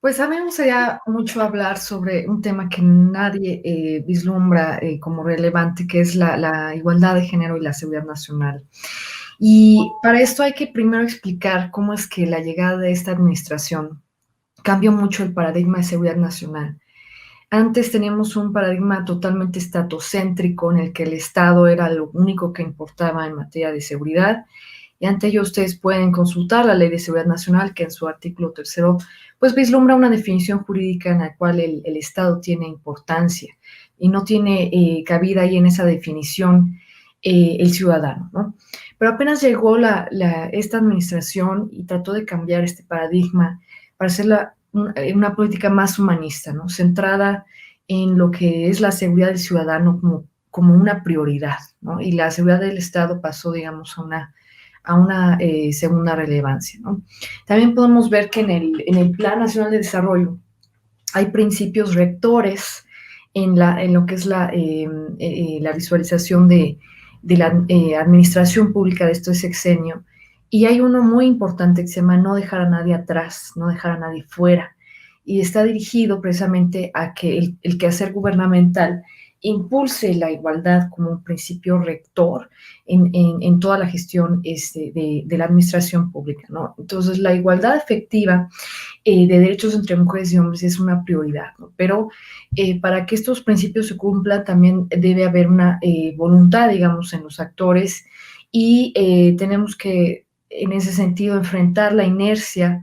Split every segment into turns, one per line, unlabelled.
Pues a mí me gustaría mucho hablar sobre un tema que nadie vislumbra como relevante, que es la igualdad de género y la seguridad nacional. Y para esto hay que primero explicar cómo es que la llegada de esta administración cambió mucho el paradigma de seguridad nacional. Antes teníamos un paradigma totalmente estatocéntrico en el que el Estado era lo único que importaba en materia de seguridad, y ante ello ustedes pueden consultar la Ley de Seguridad Nacional, que en su artículo tercero, pues vislumbra una definición jurídica en la cual el Estado tiene importancia y no tiene cabida ahí en esa definición el ciudadano, ¿no? Pero apenas llegó esta administración y trató de cambiar este paradigma para hacerla una política más humanista, ¿no? Centrada en lo que es la seguridad del ciudadano como una prioridad, ¿no? Y la seguridad del Estado pasó, digamos, a una segunda relevancia, ¿no? También podemos ver que en el Plan Nacional de Desarrollo hay principios rectores en lo que es la visualización de la administración pública de este sexenio, y hay uno muy importante que se llama no dejar a nadie atrás, no dejar a nadie fuera, y está dirigido precisamente a que el quehacer gubernamental impulse la igualdad como un principio rector en toda la gestión de la administración pública, ¿no? Entonces, la igualdad efectiva de derechos entre mujeres y hombres es una prioridad, ¿no? Pero para que estos principios se cumplan también debe haber una voluntad, digamos, en los actores, y tenemos que, en ese sentido, enfrentar la inercia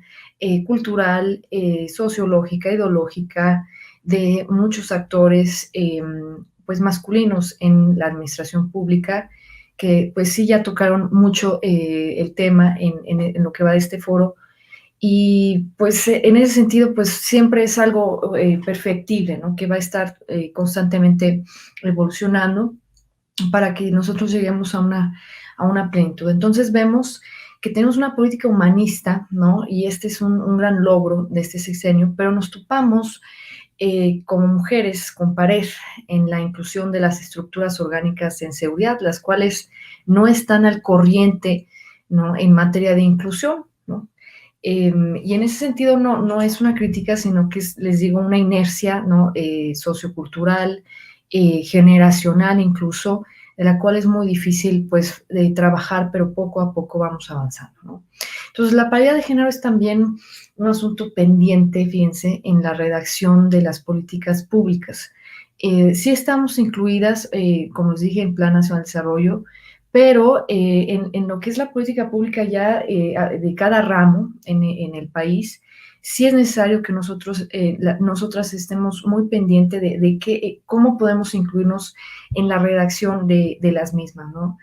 cultural, sociológica, ideológica de muchos actores pues masculinos en la administración pública, que pues sí ya tocaron mucho el tema en lo que va de este foro, y pues en ese sentido pues siempre es algo perfectible, ¿no? Que va a estar constantemente evolucionando para que nosotros lleguemos a una plenitud. Entonces vemos que tenemos una política humanista, ¿no? Y este es un gran logro de este sexenio, pero nos topamos como mujeres con pared en la inclusión de las estructuras orgánicas en seguridad, las cuales no están al corriente, ¿no? En materia de inclusión, ¿no? Y en ese sentido no es una crítica, sino que es, les digo, una inercia, ¿no? Sociocultural, generacional incluso, de la cual es muy difícil pues de trabajar, pero poco a poco vamos avanzando, ¿no? Entonces, la paridad de género es también un asunto pendiente, fíjense, en la redacción de las políticas públicas. Sí estamos incluidas, como les dije, en Plan Nacional de Desarrollo, pero en lo que es la política pública ya de cada ramo en el país, sí es necesario que nosotras estemos muy pendientes de cómo podemos incluirnos en la redacción de las mismas, ¿no?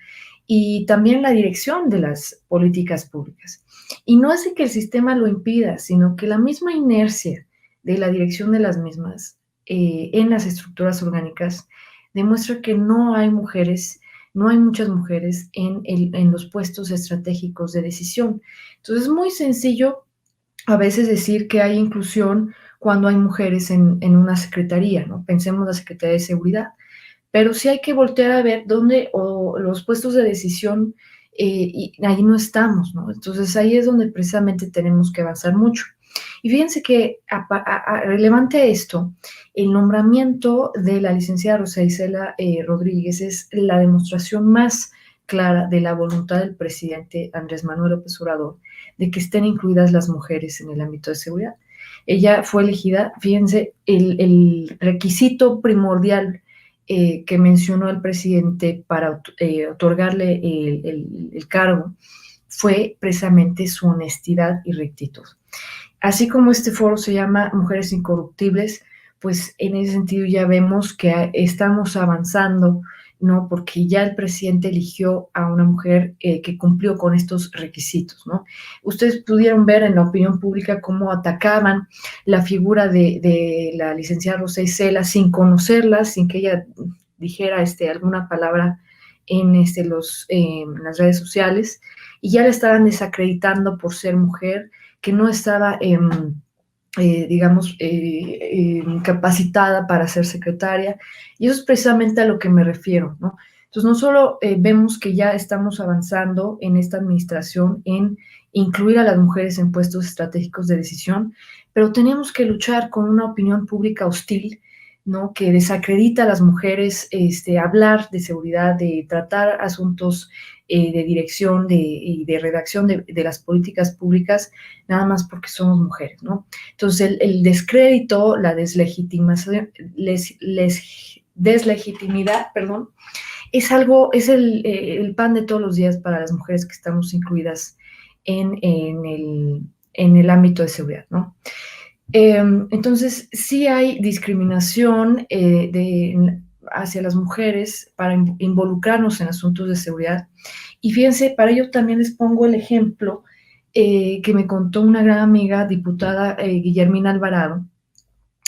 Y también la dirección de las políticas públicas. Y no es de que el sistema lo impida, sino que la misma inercia de la dirección de las mismas en las estructuras orgánicas demuestra que no hay muchas mujeres en los puestos estratégicos de decisión. Entonces es muy sencillo a veces decir que hay inclusión cuando hay mujeres en una secretaría, ¿no? Pensemos la Secretaría de Seguridad, pero sí hay que voltear a ver dónde o los puestos de decisión y ahí no estamos, ¿no? Entonces ahí es donde precisamente tenemos que avanzar mucho. Y fíjense que relevante a esto, el nombramiento de la licenciada Rosa Isela Rodríguez es la demostración más clara de la voluntad del presidente Andrés Manuel López Obrador de que estén incluidas las mujeres en el ámbito de seguridad. Ella fue elegida, fíjense, el requisito primordial que mencionó el presidente para otorgarle el cargo fue precisamente su honestidad y rectitud. Así como este foro se llama Mujeres Incorruptibles, pues en ese sentido ya vemos que estamos avanzando, ¿no? Porque ya el presidente eligió a una mujer que cumplió con estos requisitos, ¿no? Ustedes pudieron ver en la opinión pública cómo atacaban la figura de la licenciada Rosa Isela sin conocerla, sin que ella dijera alguna palabra en las redes sociales, y ya la estaban desacreditando por ser mujer, que no estaba, digamos, capacitada para ser secretaria, y eso es precisamente a lo que me refiero, ¿no? Entonces, no solo vemos que ya estamos avanzando en esta administración en incluir a las mujeres en puestos estratégicos de decisión, pero tenemos que luchar con una opinión pública hostil, ¿no? Que desacredita a las mujeres, hablar de seguridad, de tratar asuntos de dirección y de redacción de las políticas públicas, nada más porque somos mujeres, ¿no? Entonces, el descrédito, la deslegitimación, deslegitimidad, perdón, es el pan de todos los días para las mujeres que estamos incluidas en el ámbito de seguridad, ¿no? Entonces, sí hay discriminación hacia las mujeres para involucrarnos en asuntos de seguridad. Y fíjense, para ello también les pongo el ejemplo que me contó una gran amiga, diputada Guillermina Alvarado.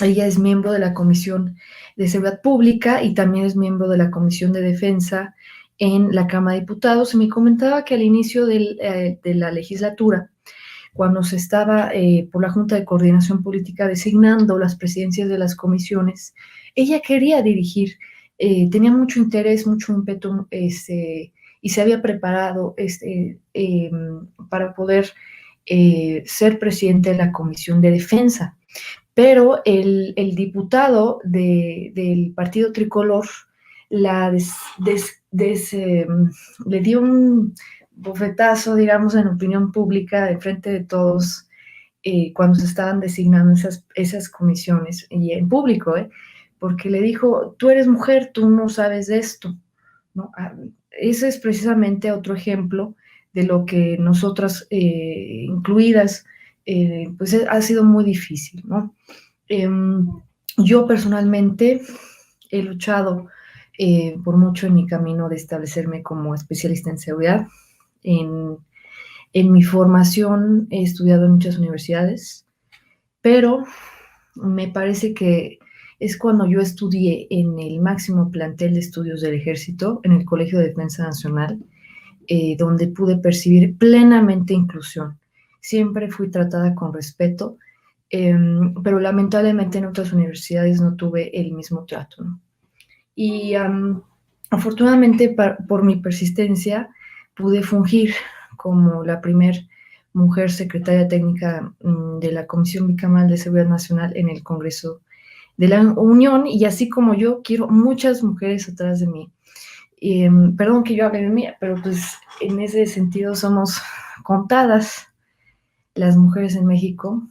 Ella es miembro de la Comisión de Seguridad Pública y también es miembro de la Comisión de Defensa en la Cámara de Diputados. Y me comentaba que al inicio de la legislatura, cuando se estaba por la Junta de Coordinación Política designando las presidencias de las comisiones, ella quería dirigir, tenía mucho interés, mucho ímpetu, y se había preparado para poder ser presidente de la Comisión de Defensa. Pero el diputado del Partido Tricolor le dio un bofetazo, digamos, en opinión pública, de frente de todos, cuando se estaban designando esas comisiones, y en público, porque le dijo: tú eres mujer, tú no sabes de esto, ¿no? Ese es precisamente otro ejemplo de lo que nosotras, incluidas, pues ha sido muy difícil, ¿no? Yo personalmente he luchado por mucho en mi camino de establecerme como especialista en seguridad. En, en mi formación he estudiado en muchas universidades, pero me parece que es cuando yo estudié en el máximo plantel de estudios del Ejército, en el Colegio de Defensa Nacional, donde pude percibir plenamente inclusión. Siempre fui tratada con respeto, pero lamentablemente en otras universidades no tuve el mismo trato, ¿no? Y afortunadamente por mi persistencia pude fungir como la primer mujer secretaria técnica de la Comisión Bicameral de Seguridad Nacional en el Congreso de la Unión, y así como yo, quiero muchas mujeres atrás de mí. Perdón que yo hable de mí, pero pues en ese sentido somos contadas las mujeres en México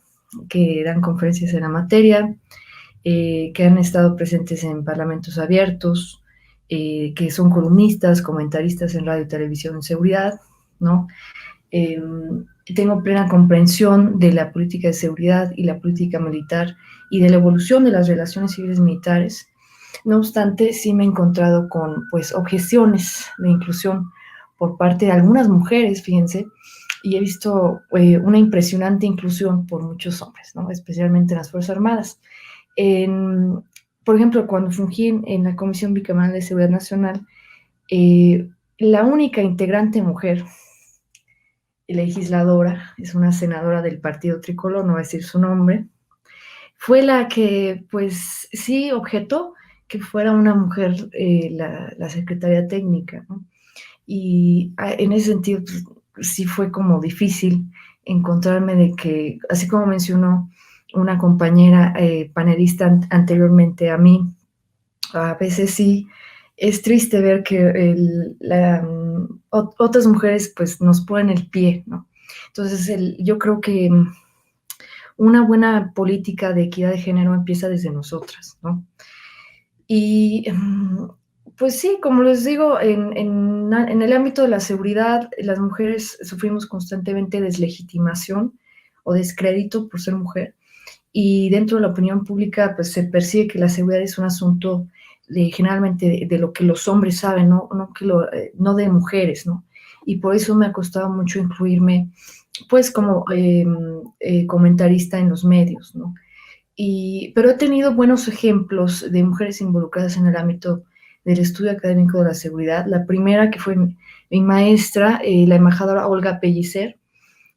que dan conferencias en la materia, que han estado presentes en parlamentos abiertos, que son columnistas, comentaristas en radio y televisión en seguridad, ¿no? Tengo plena comprensión de la política de seguridad y la política militar y de la evolución de las relaciones civiles militares. No obstante, sí me he encontrado con, pues, objeciones de inclusión por parte de algunas mujeres, fíjense, y he visto una impresionante inclusión por muchos hombres, ¿no? Especialmente en las Fuerzas Armadas. Por ejemplo, cuando fungí en la Comisión Bicameral de Seguridad Nacional, la única integrante mujer legisladora, es una senadora del Partido Tricolor, no voy a decir su nombre, fue la que, pues, sí objetó que fuera una mujer la secretaria técnica, ¿no? Y en ese sentido, pues, sí fue como difícil encontrarme de que, así como mencionó una compañera panelista anteriormente a mí, a veces sí es triste ver que otras mujeres pues nos ponen el pie, ¿no? Entonces, yo creo que una buena política de equidad de género empieza desde nosotras, ¿no? Y pues sí, como les digo, en el ámbito de la seguridad, las mujeres sufrimos constantemente deslegitimación o descrédito por ser mujer, y dentro de la opinión pública pues se percibe que la seguridad es un asunto generalmente de lo que los hombres saben, no de mujeres, ¿no? Y por eso me ha costado mucho incluirme pues como comentarista en los medios, ¿no? Pero he tenido buenos ejemplos de mujeres involucradas en el ámbito del estudio académico de la seguridad. La primera, que fue mi maestra, la embajadora Olga Pellicer,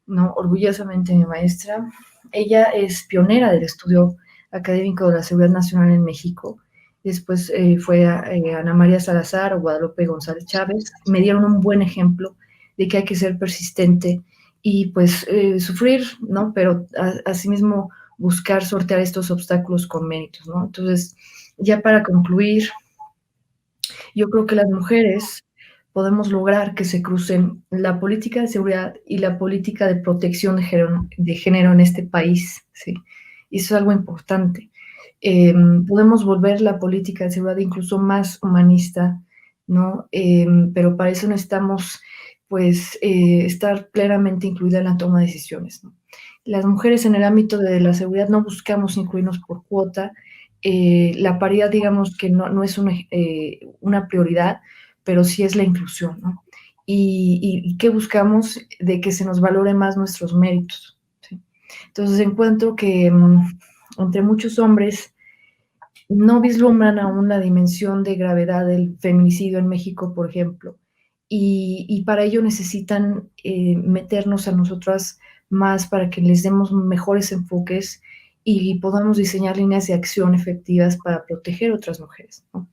¿no? Orgullosamente mi maestra. Ella es pionera del estudio académico de la seguridad nacional en México. Después fue Ana María Salazar o Guadalupe González Chávez. Me dieron un buen ejemplo de que hay que ser persistente y pues sufrir, ¿no? Pero asimismo buscar sortear estos obstáculos con méritos, ¿no? Entonces, ya para concluir, yo creo que las mujeres podemos lograr que se crucen la política de seguridad y la política de protección de género en este país, ¿sí? Y eso es algo importante. Podemos volver la política de seguridad incluso más humanista, ¿no? Pero para eso necesitamos, pues, estar plenamente incluida en la toma de decisiones, ¿no? Las mujeres en el ámbito de la seguridad no buscamos incluirnos por cuota. La paridad, digamos que no es una prioridad, pero sí es la inclusión, ¿no? ¿Y qué buscamos? De que se nos valore más nuestros méritos, ¿sí? Entonces encuentro que entre muchos hombres no vislumbran aún la dimensión de gravedad del feminicidio en México, por ejemplo, y para ello necesitan meternos a nosotras más para que les demos mejores enfoques y podamos diseñar líneas de acción efectivas para proteger a otras mujeres, ¿no?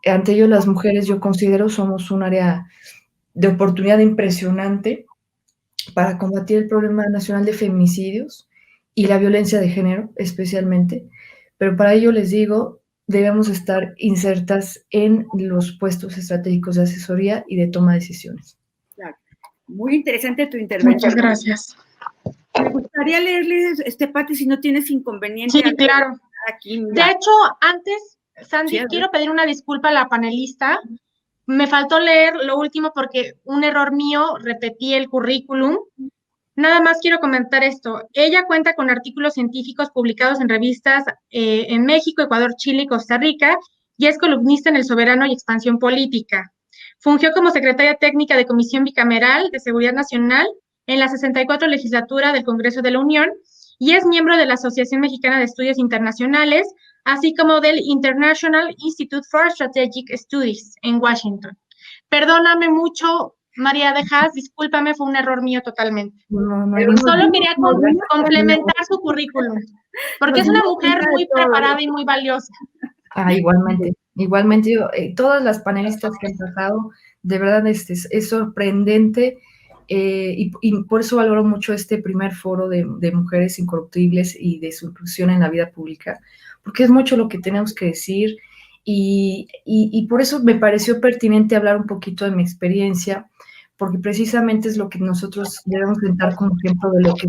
Ante ello, las mujeres, yo considero, somos un área de oportunidad impresionante para combatir el problema nacional de feminicidios y la violencia de género, especialmente, pero para ello les digo, debemos estar insertas en los puestos estratégicos de asesoría y de toma de decisiones.
Claro. Muy interesante tu intervención.
Muchas gracias.
Me gustaría leerles, Pati, si no tienes inconveniente.
Sí, claro.
Aquí,
de hecho, antes, Sandy, sí, quiero pedir una disculpa a la panelista. Me faltó leer lo último porque un error mío, repetí el currículum. Nada más quiero comentar esto. Ella cuenta con artículos científicos publicados en revistas en México, Ecuador, Chile y Costa Rica, y es columnista en El Soberano y Expansión Política. Fungió como secretaria técnica de Comisión Bicameral de Seguridad Nacional en la 64 legislatura del Congreso de la Unión y es miembro de la Asociación Mexicana de Estudios Internacionales, así como del International Institute for Strategic Studies en Washington. Perdóname mucho, María de Haas, discúlpame, fue un error mío totalmente. Pero solo quería complementar su currículum, porque es una mujer muy preparada y muy valiosa.
Igualmente, yo, todas las panelistas que han pasado, de verdad es sorprendente y por eso valoro mucho este primer foro de mujeres incorruptibles y de su inclusión en la vida pública, porque es mucho lo que tenemos que decir y por eso me pareció pertinente hablar un poquito de mi experiencia, porque precisamente es lo que nosotros debemos sentar como ejemplo de lo que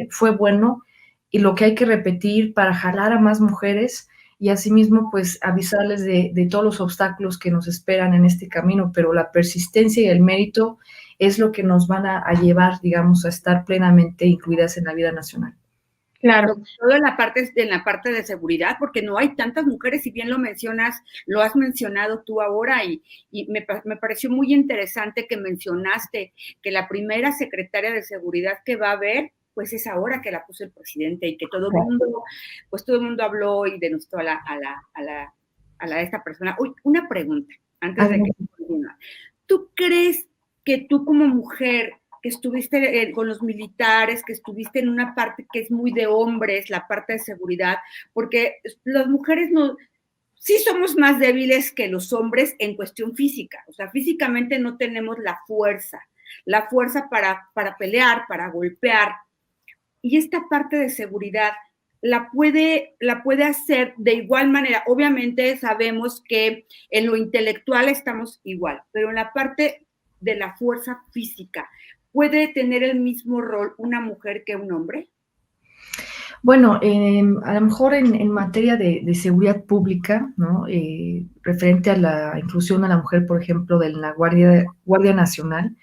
fue bueno y lo que hay que repetir para jalar a más mujeres y asimismo pues avisarles de todos los obstáculos que nos esperan en este camino, pero la persistencia y el mérito es lo que nos van a llevar, digamos, a estar plenamente incluidas en la vida nacional.
Claro. Todo en la parte de seguridad, porque no hay tantas mujeres, si bien lo mencionas, lo has mencionado tú ahora, y me pareció muy interesante que mencionaste que la primera secretaria de seguridad que va a haber, pues es ahora que la puso el presidente, y que todo el mundo habló y denostó a esta persona. Uy, una pregunta, antes de que continúe. ¿Tú crees que tú como mujer que estuviste con los militares, que estuviste en una parte que es muy de hombres, la parte de seguridad, porque las mujeres sí somos más débiles que los hombres en cuestión física, o sea, físicamente no tenemos la fuerza para pelear, para golpear, y esta parte de seguridad la puede hacer de igual manera. Obviamente sabemos que en lo intelectual estamos igual, pero en la parte de la fuerza física, ¿puede tener el mismo rol una mujer que un hombre?
Bueno, a lo mejor en materia de seguridad pública, ¿no? Referente a la inclusión a la mujer, por ejemplo, de la Guardia Nacional,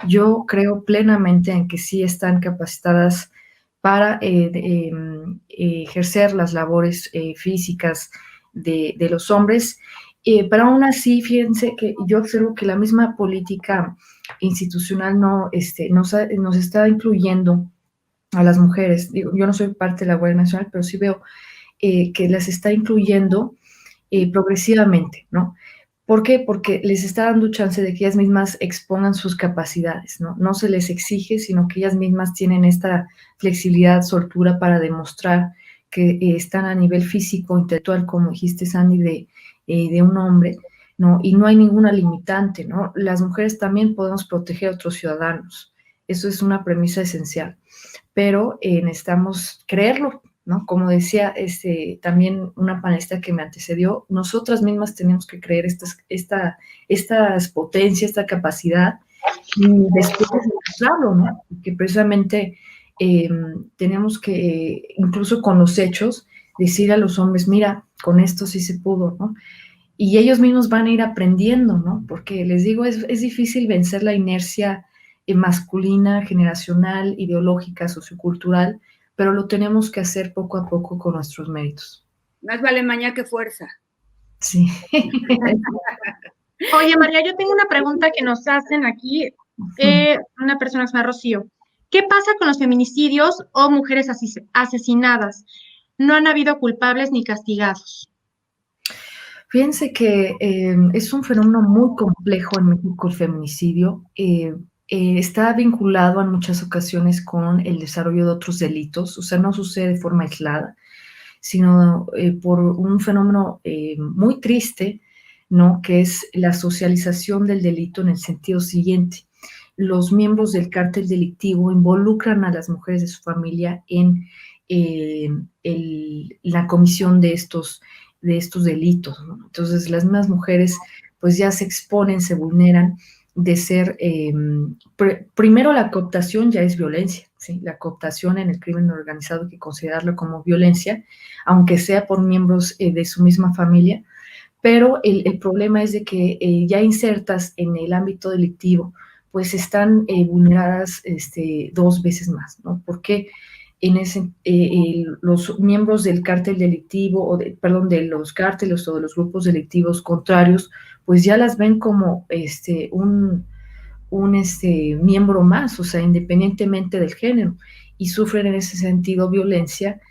yo creo plenamente en que sí están capacitadas para ejercer las labores físicas de los hombres, pero aún así, fíjense que yo observo que la misma política institucional nos está incluyendo a las mujeres. Digo, yo no soy parte de la Guardia Nacional, pero sí veo que las está incluyendo progresivamente, ¿no? ¿Por qué? Porque les está dando chance de que ellas mismas expongan sus capacidades, ¿no? No se les exige, sino que ellas mismas tienen esta flexibilidad, soltura para demostrar que están a nivel físico, intelectual, como dijiste, Sandy, de un hombre, ¿no? Y no hay ninguna limitante, ¿no? Las mujeres también podemos proteger a otros ciudadanos. Eso es una premisa esencial, pero necesitamos creerlo, ¿no? Como decía también una panelista que me antecedió, nosotras mismas tenemos que creer estas potencias, esta capacidad, y después demostrarlo, ¿no? Que precisamente tenemos que, incluso con los hechos, decir a los hombres, mira, con esto sí se pudo, ¿no? Y ellos mismos van a ir aprendiendo, ¿no? Porque les digo, es difícil vencer la inercia masculina, generacional, ideológica, sociocultural, pero lo tenemos que hacer poco a poco con nuestros méritos.
Más vale maña que fuerza.
Sí.
Oye, María, yo tengo una pregunta que nos hacen aquí, una persona que se llama Rocío. ¿Qué pasa con los feminicidios o mujeres asesinadas? No han habido culpables ni castigados.
Fíjense que es un fenómeno muy complejo en México el feminicidio. Está vinculado en muchas ocasiones con el desarrollo de otros delitos, o sea, no sucede de forma aislada, sino por un fenómeno muy triste, ¿no? Que es la socialización del delito en el sentido siguiente. Los miembros del cártel delictivo involucran a las mujeres de su familia en la comisión de estos delitos, ¿no? Entonces, las mismas mujeres pues ya se exponen, se vulneran de ser, primero la cooptación ya es violencia, ¿sí? La cooptación en el crimen organizado hay que considerarlo como violencia, aunque sea por miembros de su misma familia, pero el problema es de que ya insertas en el ámbito delictivo, pues están vulneradas 2 veces más, ¿no? Porque los miembros del cártel delictivo, de los cárteles o de los grupos delictivos contrarios, pues ya las ven como un miembro más, o sea, independientemente del género, y sufren en ese sentido violencia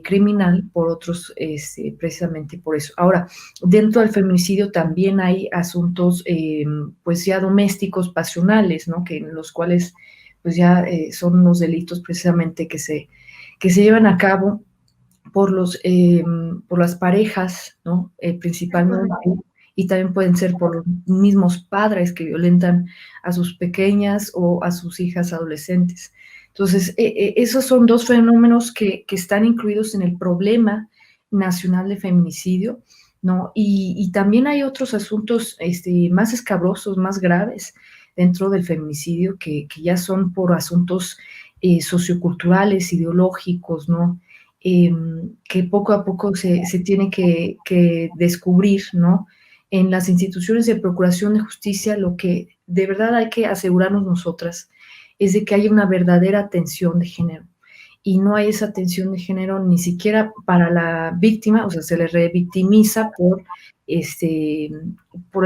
criminal por otros, precisamente por eso. Ahora, dentro del feminicidio también hay asuntos, pues ya domésticos, pasionales, ¿no? Que en los cuales, pues ya son los delitos precisamente que se llevan a cabo por las parejas, ¿no? Principalmente, y también pueden ser por los mismos padres que violentan a sus pequeñas o a sus hijas adolescentes. Entonces, esos son 2 fenómenos que están incluidos en el problema nacional de feminicidio, ¿no? Y también hay otros asuntos más escabrosos, más graves dentro del feminicidio, que ya son por asuntos socioculturales, ideológicos, ¿no? Que poco a poco se tiene que descubrir, ¿no? En las instituciones de procuración de justicia, lo que de verdad hay que asegurarnos nosotras es de que haya una verdadera atención de género. Y no hay esa atención de género ni siquiera para la víctima, o sea, se le revictimiza por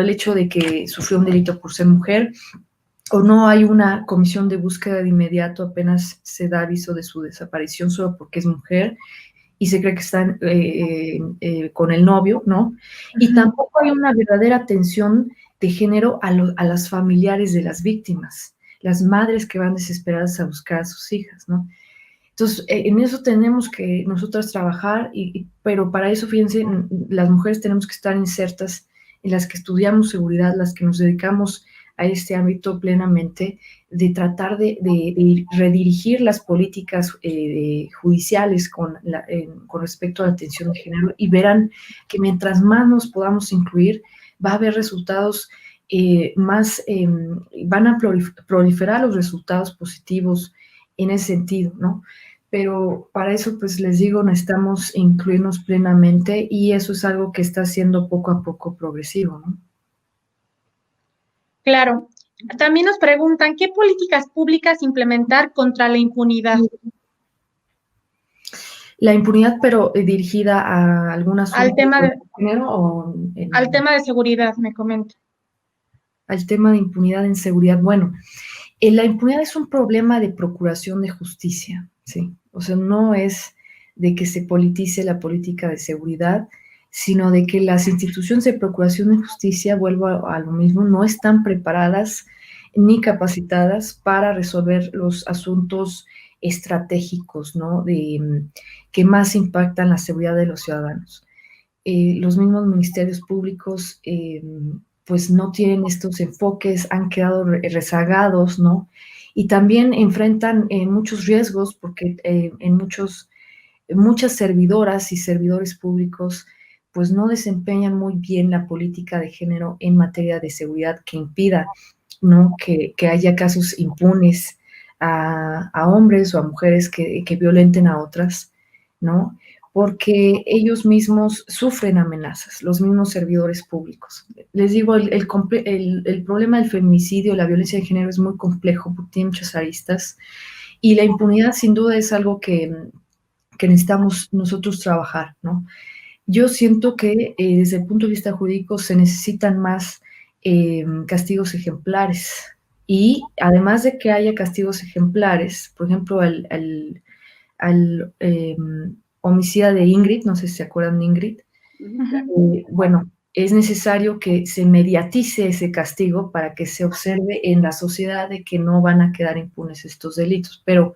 el hecho de que sufrió un delito por ser mujer, o no hay una comisión de búsqueda de inmediato apenas se da aviso de su desaparición solo porque es mujer y se cree que están con el novio, ¿no? Y tampoco hay una verdadera atención de género a las familiares de las víctimas, las madres que van desesperadas a buscar a sus hijas, ¿no? Entonces, en eso tenemos que nosotras trabajar, pero para eso, fíjense, las mujeres tenemos que estar insertas en las que estudiamos seguridad, las que nos dedicamos a este ámbito plenamente, de tratar de redirigir las políticas judiciales con respecto a la atención de género, y verán que mientras más nos podamos incluir, va a haber resultados más, van a proliferar los resultados positivos en ese sentido, ¿no? Pero para eso, pues les digo, necesitamos incluirnos plenamente, y eso es algo que está siendo poco a poco progresivo, ¿no?
Claro. También nos preguntan, ¿qué políticas públicas implementar contra la impunidad?
La impunidad, pero dirigida a algunas...
Al tema de
género o
al tema de seguridad, me comenta.
Al tema de impunidad en seguridad. Bueno, la impunidad es un problema de procuración de justicia, ¿sí? O sea, no es de que se politice la política de seguridad, sino de que las instituciones de procuración de justicia, vuelvo a lo mismo, no están preparadas ni capacitadas para resolver los asuntos estratégicos, ¿no? Que más impactan la seguridad de los ciudadanos. Los mismos ministerios públicos pues no tienen estos enfoques, han quedado rezagados, ¿no? y también enfrentan muchos riesgos porque muchas servidoras y servidores públicos pues no desempeñan muy bien la política de género en materia de seguridad que impida, ¿no?, que haya casos impunes a hombres o a mujeres que violenten a otras, ¿no? Porque ellos mismos sufren amenazas, los mismos servidores públicos. Les digo, el problema del feminicidio, la violencia de género es muy complejo porque tiene muchas aristas y la impunidad sin duda es algo que necesitamos nosotros trabajar, ¿no? Yo siento que desde el punto de vista jurídico se necesitan más castigos ejemplares y además de que haya castigos ejemplares, por ejemplo, al homicida de Ingrid, no sé si se acuerdan de Ingrid, bueno, es necesario que se mediatice ese castigo para que se observe en la sociedad de que no van a quedar impunes estos delitos, pero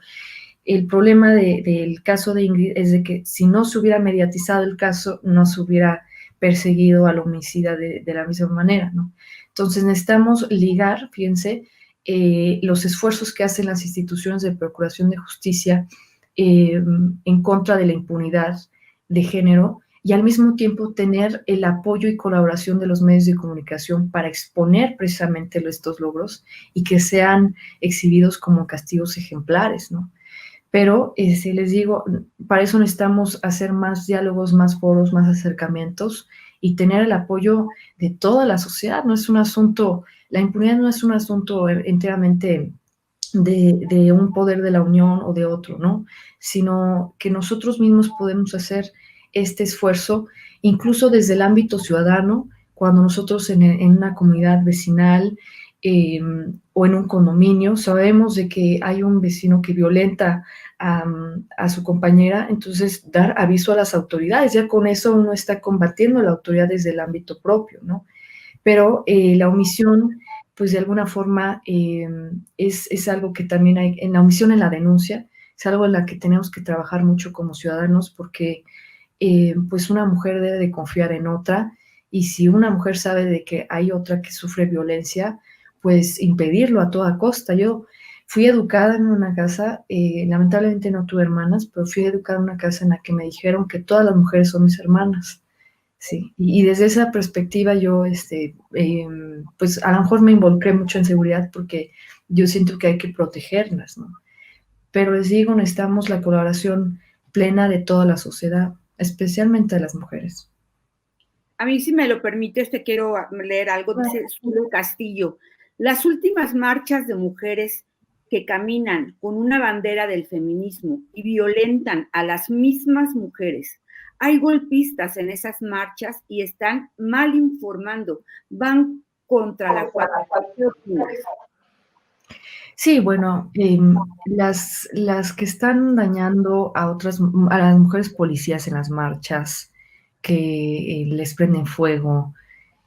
el problema del caso de Ingrid es de que si no se hubiera mediatizado el caso, no se hubiera perseguido al homicida de la misma manera, ¿no? Entonces necesitamos ligar, fíjense, los esfuerzos que hacen las instituciones de procuración de justicia en contra de la impunidad de género y al mismo tiempo tener el apoyo y colaboración de los medios de comunicación para exponer precisamente estos logros y que sean exhibidos como castigos ejemplares, ¿no? Pero, les digo, para eso necesitamos hacer más diálogos, más foros, más acercamientos y tener el apoyo de toda la sociedad. No es un asunto, la impunidad no es un asunto enteramente de un poder de la Unión o de otro, ¿no? Sino que nosotros mismos podemos hacer este esfuerzo, incluso desde el ámbito ciudadano, cuando nosotros en una comunidad vecinal o en un condominio sabemos de que hay un vecino que violenta a su compañera, entonces dar aviso a las autoridades, ya con eso uno está combatiendo la autoridad desde el ámbito propio, ¿no? Pero la omisión, pues de alguna forma es algo que también hay, en la omisión en la denuncia, es algo en la que tenemos que trabajar mucho como ciudadanos porque pues una mujer debe de confiar en otra y si una mujer sabe de que hay otra que sufre violencia, pues impedirlo a toda costa. Yo fui educada en una casa, lamentablemente no tuve hermanas, pero fui educada en una casa en la que me dijeron que todas las mujeres son mis hermanas, sí, y desde esa perspectiva yo, pues a lo mejor me involucré mucho en seguridad porque yo siento que hay que protegerlas, ¿no? Pero les digo, necesitamos la colaboración plena de toda la sociedad, especialmente de las mujeres.
A mí, si me lo permites, te quiero leer algo, dice Zulo Castillo. Las últimas marchas de mujeres que caminan con una bandera del feminismo y violentan a las mismas mujeres. Hay golpistas en esas marchas y están mal informando, van contra la cuarta.
Sí, bueno, las que están dañando a las mujeres policías en las marchas, que les prenden fuego,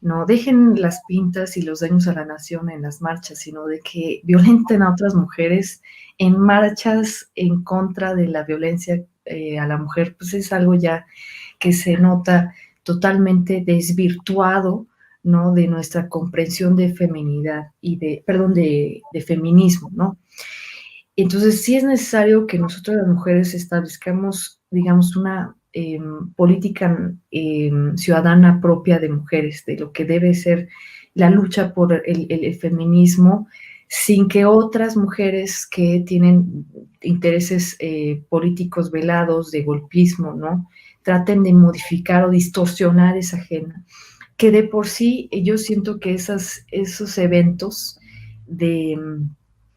no dejen las pintas y los daños a la nación en las marchas, sino de que violenten a otras mujeres en marchas en contra de la violencia a la mujer, pues es algo ya que se nota totalmente desvirtuado, ¿no?, de nuestra comprensión de feminidad y de feminismo, ¿no? Entonces sí es necesario que nosotros las mujeres establezcamos, digamos, una política ciudadana propia de mujeres, de lo que debe ser la lucha por el feminismo, sin que otras mujeres que tienen intereses políticos velados de golpismo, ¿no?, traten de modificar o distorsionar esa agenda. Que de por sí yo siento que esos eventos de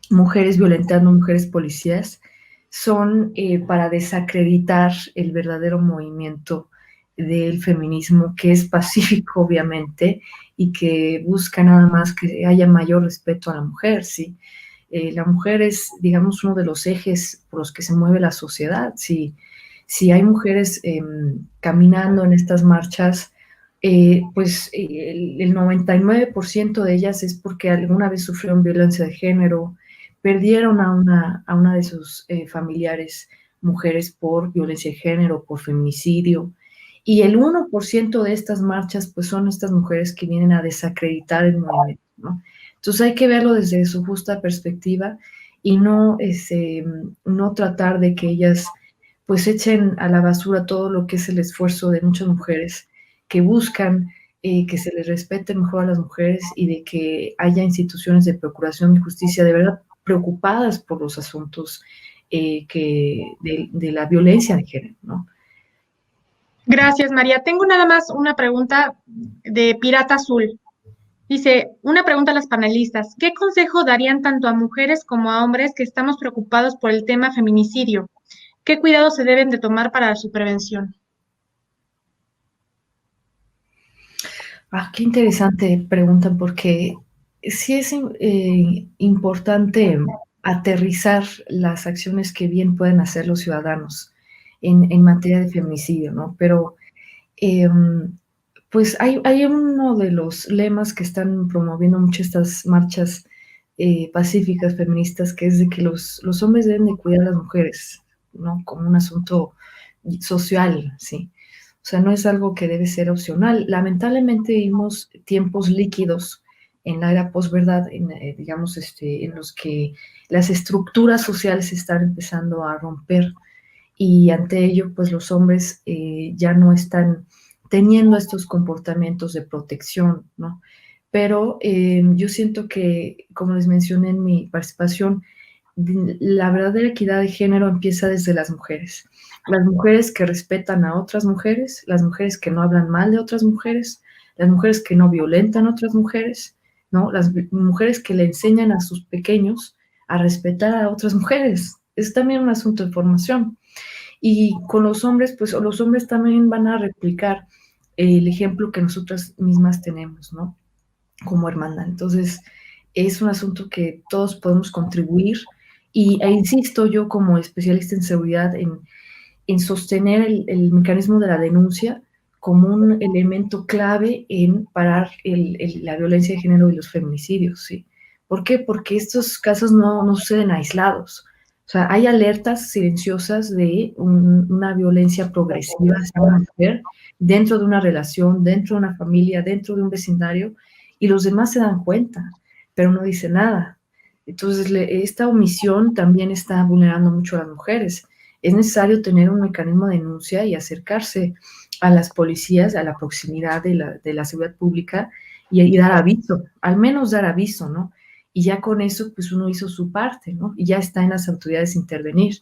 mujeres violentando mujeres policías son para desacreditar el verdadero movimiento del feminismo, que es pacífico, obviamente, y que busca nada más que haya mayor respeto a la mujer, ¿sí? La mujer es, digamos, uno de los ejes por los que se mueve la sociedad. Si hay mujeres caminando en estas marchas, pues el 99% de ellas es porque alguna vez sufrieron violencia de género, perdieron a una de sus familiares mujeres por violencia de género, por feminicidio, y el 1% de estas marchas pues son estas mujeres que vienen a desacreditar el movimiento, ¿no? Entonces hay que verlo desde su justa perspectiva y no, no tratar de que ellas pues echen a la basura todo lo que es el esfuerzo de muchas mujeres que buscan que se les respete mejor a las mujeres y de que haya instituciones de procuración y justicia de verdad preocupadas por los asuntos de la violencia de género, ¿no?
Gracias, María. Tengo nada más una pregunta de Pirata Azul. Dice, una pregunta a las panelistas. ¿Qué consejo darían tanto a mujeres como a hombres que estamos preocupados por el tema feminicidio? ¿Qué cuidados se deben de tomar para su prevención?
Qué interesante pregunta, porque sí es importante aterrizar las acciones que bien pueden hacer los ciudadanos en materia de feminicidio, ¿no? Pero pues hay uno de los lemas que están promoviendo muchas estas marchas pacíficas feministas, que es de que los hombres deben de cuidar a las mujeres, ¿no? Como un asunto social, ¿sí? O sea, no es algo que debe ser opcional. Lamentablemente vivimos tiempos líquidos en la era posverdad, digamos, en los que las estructuras sociales están empezando a romper y ante ello, pues los hombres ya no están teniendo estos comportamientos de protección, ¿no? Pero yo siento que, como les mencioné en mi participación, la verdadera equidad de género empieza desde las mujeres. Las mujeres que respetan a otras mujeres, las mujeres que no hablan mal de otras mujeres, las mujeres que no violentan a otras mujeres, ¿no? Las mujeres que le enseñan a sus pequeños a respetar a otras mujeres. Es también un asunto de formación. Y con los hombres, pues los hombres también van a replicar el ejemplo que nosotras mismas tenemos, ¿no? Como hermandad. Entonces, es un asunto que todos podemos contribuir e insisto yo como especialista en seguridad en sostener el mecanismo de la denuncia como un elemento clave en parar la violencia de género y los feminicidios, ¿sí? ¿Por qué? Porque estos casos no suceden aislados. O sea, hay alertas silenciosas de una violencia progresiva hacia una mujer dentro de una relación, dentro de una familia, dentro de un vecindario, y los demás se dan cuenta, pero no dice nada. Entonces, esta omisión también está vulnerando mucho a las mujeres. Es necesario tener un mecanismo de denuncia y acercarse a las policías, a la proximidad de la seguridad pública y dar aviso, al menos dar aviso, ¿no? Y ya con eso, pues uno hizo su parte, ¿no? Y ya está en las autoridades intervenir.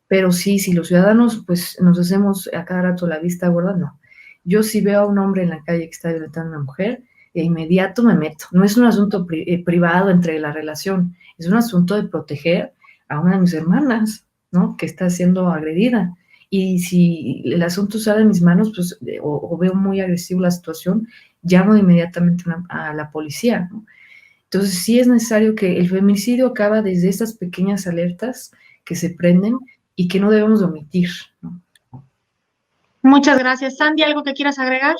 Pero sí, si los ciudadanos, pues nos hacemos a cada rato la vista gorda, no. Yo si veo a un hombre en la calle que está violentando a una mujer, de inmediato me meto. No es un asunto privado entre la relación, es un asunto de proteger a una de mis hermanas, ¿no? Que está siendo agredida. Y si el asunto sale de mis manos, pues, o veo muy agresivo la situación, llamo inmediatamente a la policía, ¿no? Entonces sí es necesario que el feminicidio acaba desde estas pequeñas alertas que se prenden y que no debemos omitir, ¿no?
Muchas gracias. Sandy, ¿algo que quieras agregar?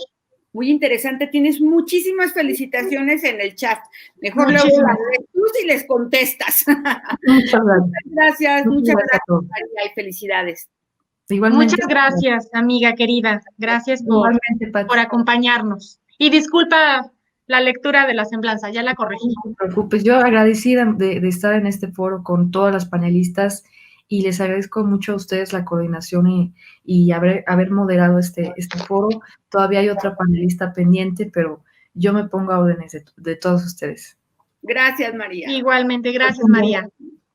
Muy interesante, tienes muchísimas felicitaciones en el chat. Mejor luego las lees tú si les contestas.
Muchas
gracias. Muchas gracias, María, y felicidades.
Igualmente. Muchas gracias, amiga querida. Gracias por acompañarnos. Y disculpa la lectura de la semblanza, ya la corregí.
No te preocupes, yo agradecida de estar en este foro con todas las panelistas y les agradezco mucho a ustedes la coordinación y haber moderado este foro. Todavía hay otra panelista pendiente, pero yo me pongo a órdenes de todos ustedes.
Gracias, María.
Igualmente, gracias, María.